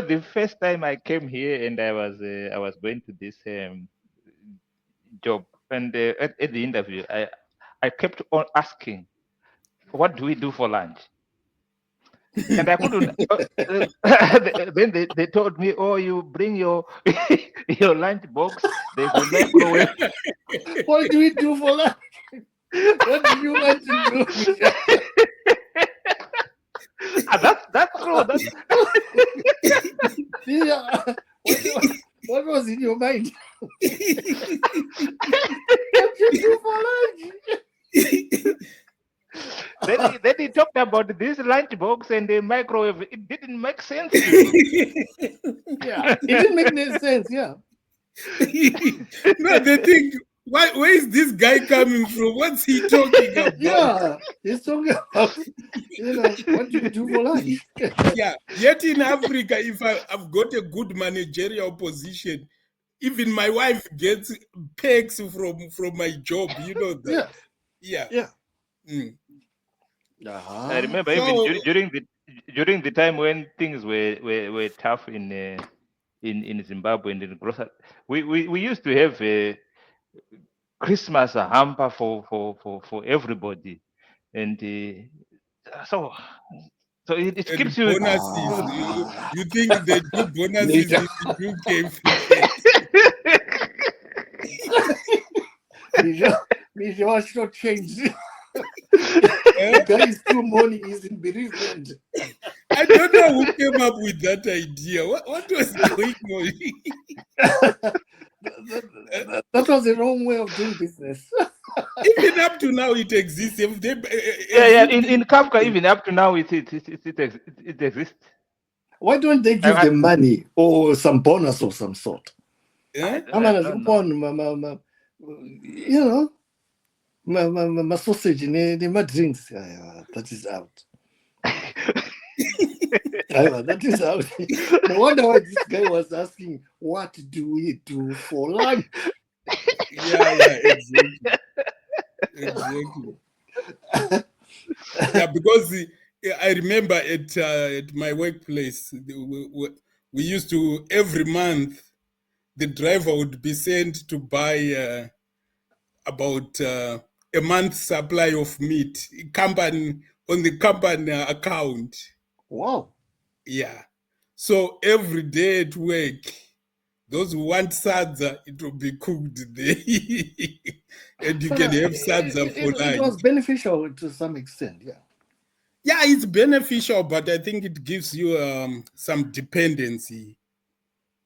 Speaker 2: The first time I came here and I was going to this job, and at the interview, I kept on asking, what do we do for lunch? And I couldn't. Then they told me, oh, you bring your your lunch box. There's a microwave.
Speaker 1: What do we do for lunch? What do you want to do?
Speaker 2: That's true.
Speaker 1: What was in your mind? What you do for lunch?
Speaker 2: Then he talked about this lunch box and the microwave. It didn't make sense.
Speaker 1: Yeah, it didn't make any sense. Yeah.
Speaker 3: No, they think, where is this guy coming from? What's he talking about?
Speaker 1: Yeah, he's talking about, what do you do for lunch?
Speaker 3: Yeah, yet in Africa, if I've got a good managerial position, even my wife gets perks from my job. You know that? Yeah. Mm.
Speaker 2: I remember even during the time when things were tough in Zimbabwe and in Grossa, we used to have a Christmas hamper for everybody, and so it keeps you.
Speaker 3: Bonuses. You think they do bonuses in the UK?
Speaker 1: Misha should change. The guy is too money is in bereavement.
Speaker 3: I don't know who came up with that idea. What was going on?
Speaker 1: That was the wrong way of doing business.
Speaker 3: Even up to now, it exists.
Speaker 2: In Kafka, even up to now, it exists.
Speaker 1: Why don't they give them money or some bonus of some sort?
Speaker 3: Yeah?
Speaker 1: My sausage and my drinks. That is out. That is out. No wonder why this guy was asking, what do we do for lunch?
Speaker 3: Yeah, exactly. Yeah, because I remember at my workplace, we used to every month the driver would be sent to buy about a month's supply of meat, company on the company account.
Speaker 1: Wow.
Speaker 3: Yeah, so every day at work, those who want sadza, it will be cooked there, and you can have sadza for
Speaker 1: It
Speaker 3: lunch.
Speaker 1: was beneficial to some extent, yeah.
Speaker 3: Yeah, it's beneficial, but I think it gives you some dependency.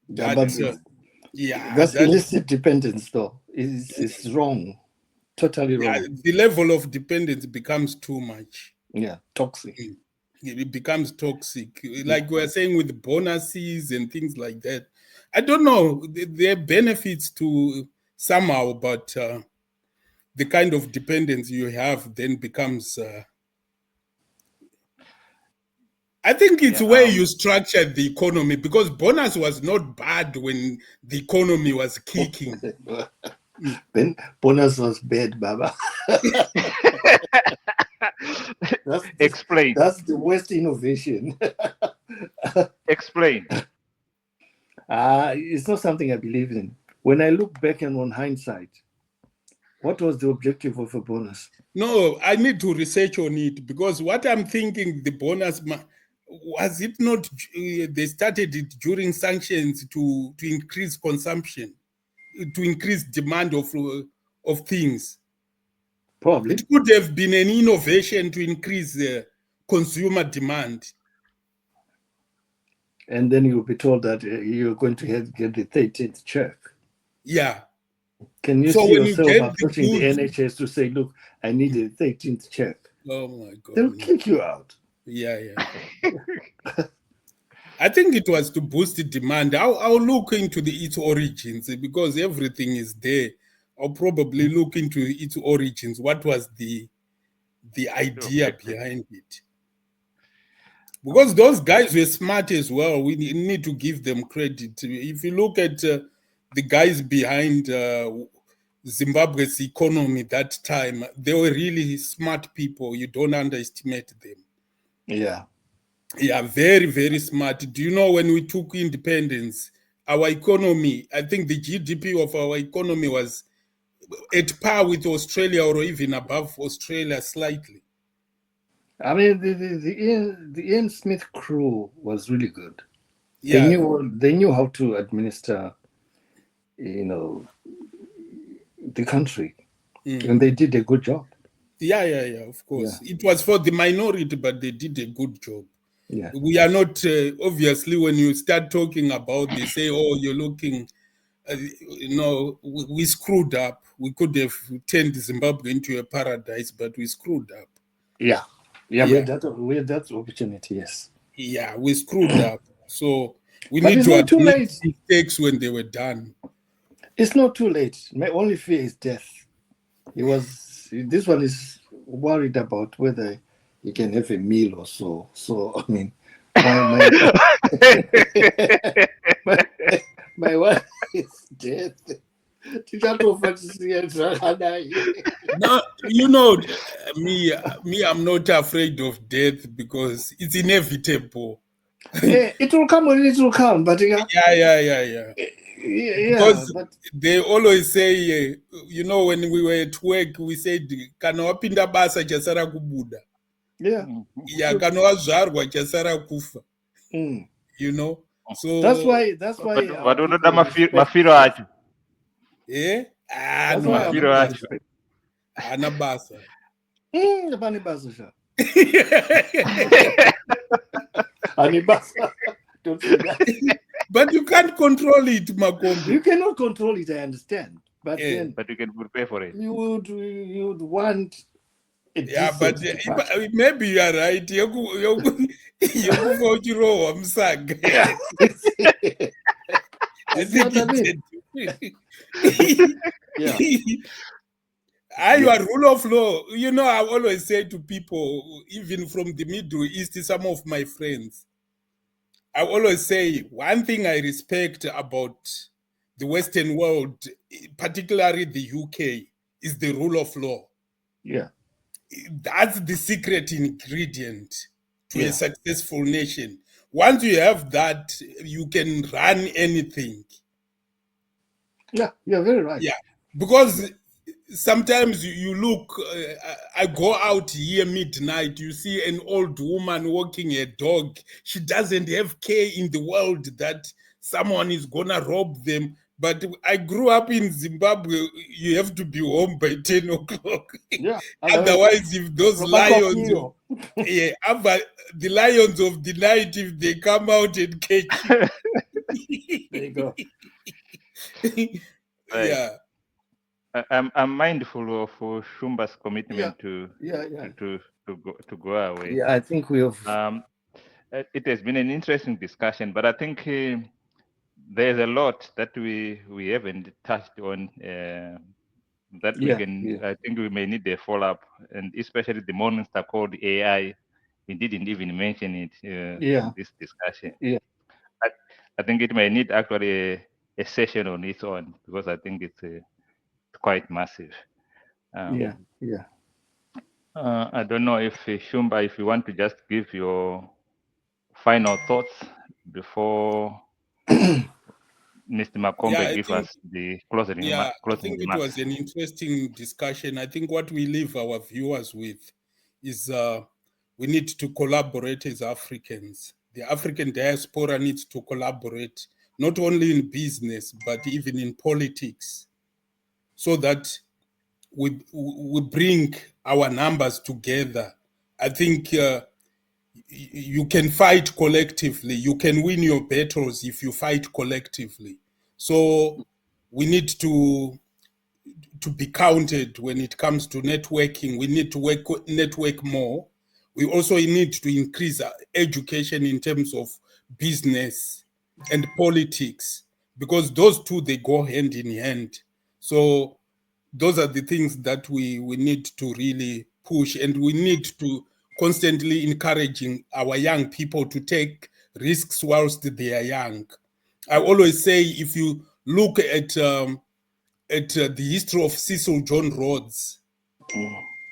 Speaker 1: Yeah, but
Speaker 3: Yeah,
Speaker 1: that's
Speaker 3: that
Speaker 1: illicit dependence, though. It's wrong, totally
Speaker 3: yeah,
Speaker 1: wrong.
Speaker 3: the level of dependence becomes too much.
Speaker 1: Yeah, toxic.
Speaker 3: It becomes toxic. Like we're saying with bonuses and things like that. I don't know. There are benefits to somehow, but the kind of dependence you have then becomes. I think it's
Speaker 2: Yeah.
Speaker 3: where you structure the economy, because bonus was not bad when the economy was kicking.
Speaker 1: Then bonus was bad, Baba.
Speaker 2: Explain.
Speaker 1: That's the worst innovation.
Speaker 2: Explain.
Speaker 1: It's not something I believe in. When I look back and on hindsight, what was the objective of a bonus?
Speaker 3: No, I need to research on it, because what I'm thinking, the bonus was it not? They started it during sanctions to increase consumption, to increase demand of things.
Speaker 1: Probably.
Speaker 3: It could have been an innovation to increase consumer demand.
Speaker 1: And then you'll be told that you're going to get the 13th check.
Speaker 3: Yeah.
Speaker 1: Can you
Speaker 3: So
Speaker 1: see
Speaker 3: when you
Speaker 1: yourself
Speaker 3: get the
Speaker 1: approaching the
Speaker 3: goods,
Speaker 1: NHS to say, look, I need a 13th check?
Speaker 3: oh my God.
Speaker 1: They'll
Speaker 3: no.
Speaker 1: kick you out.
Speaker 3: Yeah. I think it was to boost the demand. I'll look into its origins, because everything is there. I'll probably look into its origins. What was the idea
Speaker 2: objective.
Speaker 3: behind it? Because those guys were smart as well. We need to give them credit. If you look at the guys behind Zimbabwe's economy that time, they were really smart people. You don't underestimate them.
Speaker 1: Yeah.
Speaker 3: Yeah, very, very smart. Do you know when we took independence, our economy, I think the GDP of our economy was at par with Australia, or even above Australia slightly.
Speaker 1: I mean, the Ian Smith crew was really good.
Speaker 3: Yeah.
Speaker 1: They knew how to administer, the country, and they did a good job.
Speaker 3: Yeah, of course.
Speaker 1: Yeah.
Speaker 3: It was for the minority, but they did a good job.
Speaker 1: Yeah.
Speaker 3: We are not, obviously, when you start talking about, they say, oh, you're looking, we screwed up. We could have turned Zimbabwe into a paradise, but we screwed up.
Speaker 1: Yeah. We had that opportunity, yes.
Speaker 3: Yeah, we screwed up. So we
Speaker 1: But
Speaker 3: need
Speaker 1: it's
Speaker 3: to
Speaker 1: not too
Speaker 3: admit
Speaker 1: late.
Speaker 3: mistakes when they were done.
Speaker 1: It's not too late. My only fear is death. This one is worried about whether he can have a meal or so. So, I mean, my my wife is dead.
Speaker 3: No, me, I'm not afraid of death, because it's inevitable.
Speaker 1: It will come when it will come, but
Speaker 3: Yeah.
Speaker 1: yeah,
Speaker 3: Because
Speaker 1: but
Speaker 3: they always say, when we were at work, we said, kana wapinda basa chasara kubuda.
Speaker 1: yeah,
Speaker 3: Yeah, kana wazvarwa chasara kufa.
Speaker 1: mm.
Speaker 3: So
Speaker 1: That's why our people respect
Speaker 2: mafiro
Speaker 1: death.
Speaker 2: acho.
Speaker 1: That's
Speaker 3: no,
Speaker 1: why our
Speaker 2: Mafiro
Speaker 1: people
Speaker 2: acho.
Speaker 1: respect.
Speaker 3: ana basa.
Speaker 1: Abani basa. Ani basa. Don't say that.
Speaker 3: But you can't control it, Makombe.
Speaker 1: You cannot control it, I understand. But then
Speaker 2: But you can prepare for it.
Speaker 1: you would want a
Speaker 3: Yeah, but
Speaker 1: decent departure.
Speaker 3: maybe you are right. Yokufa uchirohwa musaga.
Speaker 1: Yeah.
Speaker 3: I
Speaker 1: You see
Speaker 3: think
Speaker 1: what I mean? Yeah.
Speaker 3: Your rule of law. I always say to people, even from the Middle East, some of my friends, I always say one thing I respect about the Western world, particularly the UK, is the rule of law.
Speaker 1: Yeah.
Speaker 3: That's the secret ingredient to
Speaker 1: Yeah.
Speaker 3: a successful nation. Once you have that, you can run anything.
Speaker 1: Yeah, you're very right.
Speaker 3: Yeah, because sometimes you look, I go out here midnight, you see an old woman walking a dog. She doesn't have care in the world that someone is gonna rob them. But I grew up in Zimbabwe, you have to be home by 10 o'clock.
Speaker 1: Yeah.
Speaker 3: Otherwise, if those lions,
Speaker 1: Otherwise,
Speaker 3: yeah, the lions of the night, if they come out and catch you.
Speaker 1: there you go.
Speaker 2: Right.
Speaker 3: Yeah.
Speaker 2: I'm mindful of Shumba's commitment
Speaker 1: Yeah.
Speaker 2: to go away.
Speaker 1: Yeah, I think we have.
Speaker 2: It has been an interesting discussion, but I think there's a lot that we haven't touched on that we can. I think we may need a follow up, and especially the monster called AI. We didn't even mention it in this discussion.
Speaker 1: Yeah.
Speaker 2: I think it may need actually a session on its own, because I think it's quite massive.
Speaker 1: Yeah.
Speaker 2: I don't know if Shumba, if you want to just give your final thoughts before Mr. Makombe give us the closing remarks.
Speaker 3: I think it was an interesting discussion. I think what we leave our viewers with is we need to collaborate as Africans. The African diaspora needs to collaborate, not only in business, but even in politics, so that we bring our numbers together. I think you can fight collectively. You can win your battles if you fight collectively. So we need to be counted when it comes to networking. We need to network more. We also need to increase our education in terms of business and politics, because those two, they go hand in hand. So those are the things that we need to really push, and we need to constantly encouraging our young people to take risks whilst they are young. I always say, if you look at the history of Cecil John Rhodes,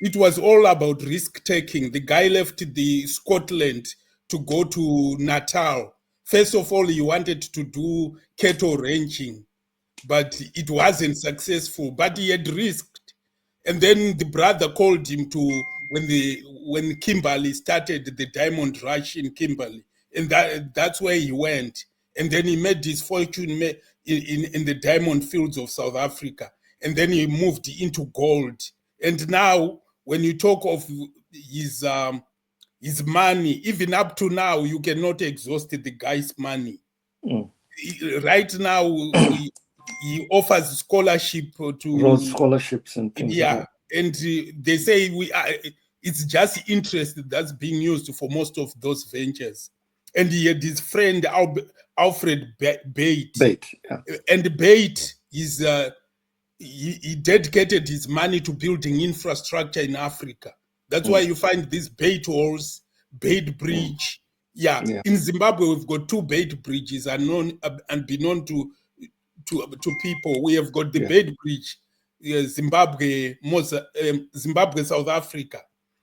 Speaker 3: it was all about risk taking. The guy left the Scotland to go to Natal. First of all, he wanted to do cattle ranching, but it wasn't successful. But he had risked, and then the brother called him to when Kimberley started, the diamond rush in Kimberley, and that's where he went. And then he made his fortune in the diamond fields of South Africa, and then he moved into gold. And now, when you talk of his money, even up to now, you cannot exhaust the guy's money. Right now, he offers scholarship to
Speaker 1: road scholarships and things.
Speaker 3: Yeah, and they say it's just interest that's being used for most of those ventures. And he had his friend Alfred Bate. And Bate is he dedicated his money to building infrastructure in Africa. That's why you find these Bate walls, Bate Bridge. Yeah, in Zimbabwe we've got 2 Bate bridges unbeknown to people. We have got the Bate Bridge, Zimbabwe, South Africa,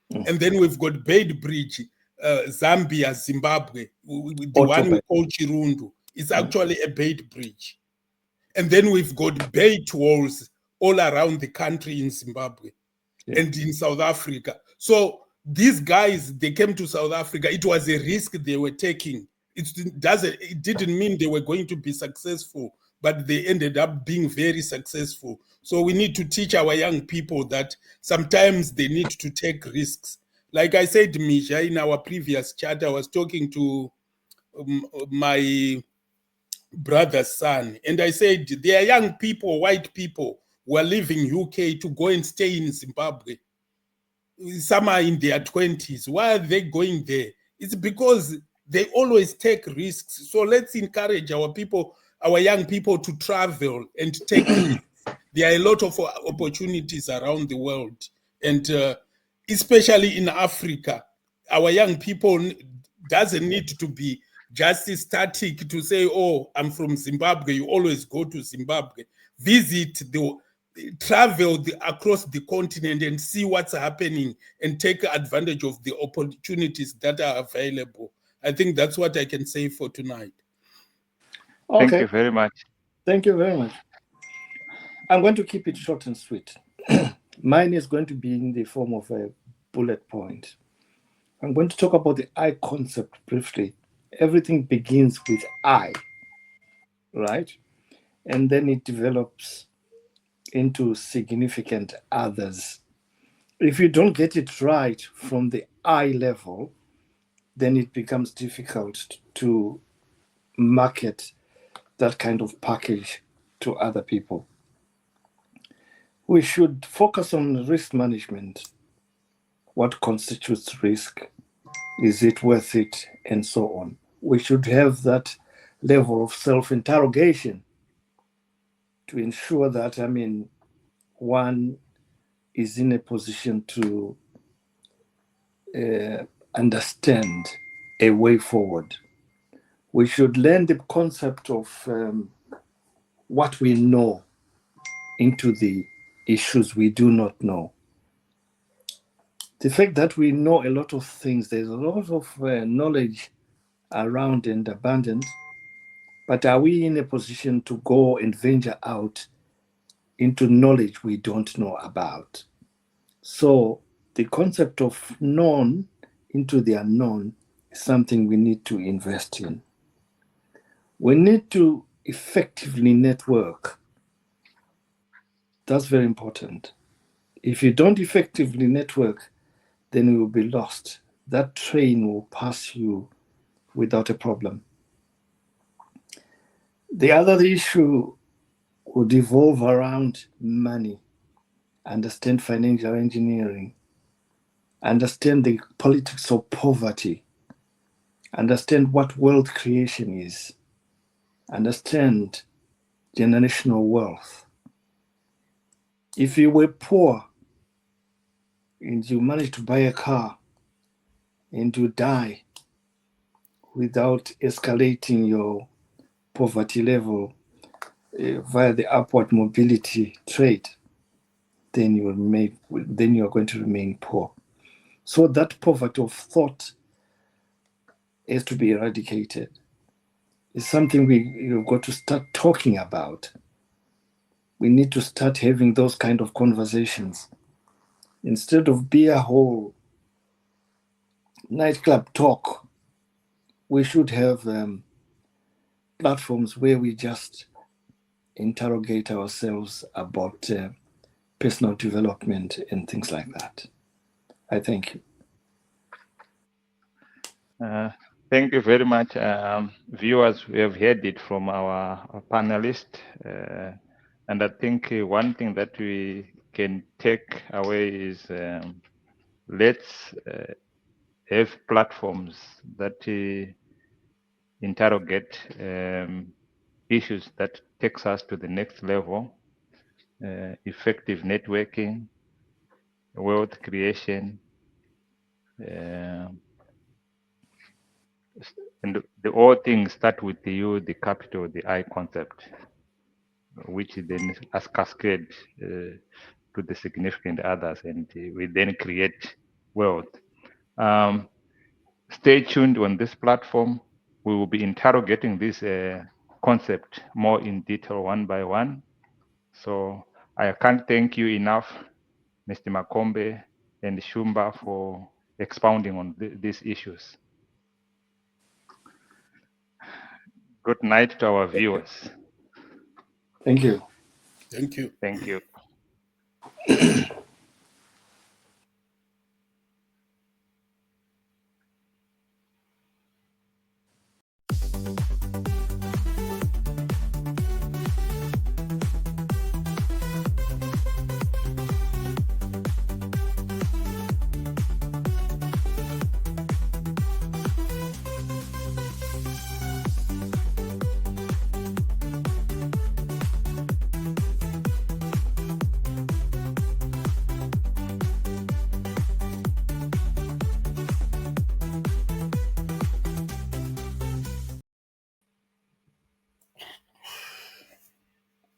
Speaker 3: and then we've got Bate Bridge, Zambia, Zimbabwe. The one we call Chirundu. It's actually a Bate Bridge. And then we've got Bate walls all around the country in Zimbabwe and in South Africa. So these guys, they came to South Africa. It was a risk they were taking. It didn't mean they were going to be successful, but they ended up being very successful. So we need to teach our young people that sometimes they need to take risks. Like I said, Misha, in our previous chat, I was talking to my brother's son, and I said, there are young people, white people, who are leaving UK to go and stay in Zimbabwe. Some are in their 20s. Why are they going there? It's because they always take risks. So let's encourage our people, our young people, to travel and take risks. There are a lot of opportunities around the world, and especially in Africa, our young people doesn't need to be just static to say, oh, I'm from Zimbabwe. You always go to Zimbabwe, travel across the continent and see what's happening and take advantage of the opportunities that are available. I think that's what I can say for tonight.
Speaker 1: Okay.
Speaker 2: Thank you very much.
Speaker 1: Thank you very much. I'm going to keep it short and sweet. Mine is going to be in the form of a bullet point. I'm going to talk about the I concept briefly. Everything begins with I, right? And then it develops into significant others. If you don't get it right from the I level, then it becomes difficult to market that kind of package to other people. We should focus on risk management. What constitutes risk? Is it worth it? And so on. We should have that level of self interrogation to ensure that, one is in a position to understand a way forward. We should learn the concept of what we know into the issues we do not know. The fact that we know a lot of things, there's a lot of knowledge around and abundant, but are we in a position to go and venture out into knowledge we don't know about? So the concept of known into the unknown is something we need to invest in. We need to effectively network. That's very important. If you don't effectively network, then you will be lost. That train will pass you without a problem. The other issue would evolve around money. Understand financial engineering. Understand the politics of poverty. Understand what wealth creation is. Understand generational wealth. If you were poor and you manage to buy a car and you die without escalating your poverty level via the upward mobility trade, then you are going to remain poor. So that poverty of thought has to be eradicated. It's something we've got to start talking about. We need to start having those kind of conversations. Instead of beer hall, nightclub talk, we should have platforms where we just interrogate ourselves about personal development and things like that. I thank you.
Speaker 2: Thank you very much. Viewers, we have heard it from our panelists. And I think one thing that we can take away is let's have platforms that interrogate issues that takes us to the next level, effective networking, wealth creation, and the all things start with the capital, the I concept, which then as cascade to the significant others, and we then create wealth. Stay tuned on this platform. We will be interrogating this concept more in detail one by one. So I can't thank you enough, Mr. Makombe and Shumba, for expounding on these issues. Good night to our viewers.
Speaker 1: Thank you.
Speaker 3: Thank you.
Speaker 2: Thank you.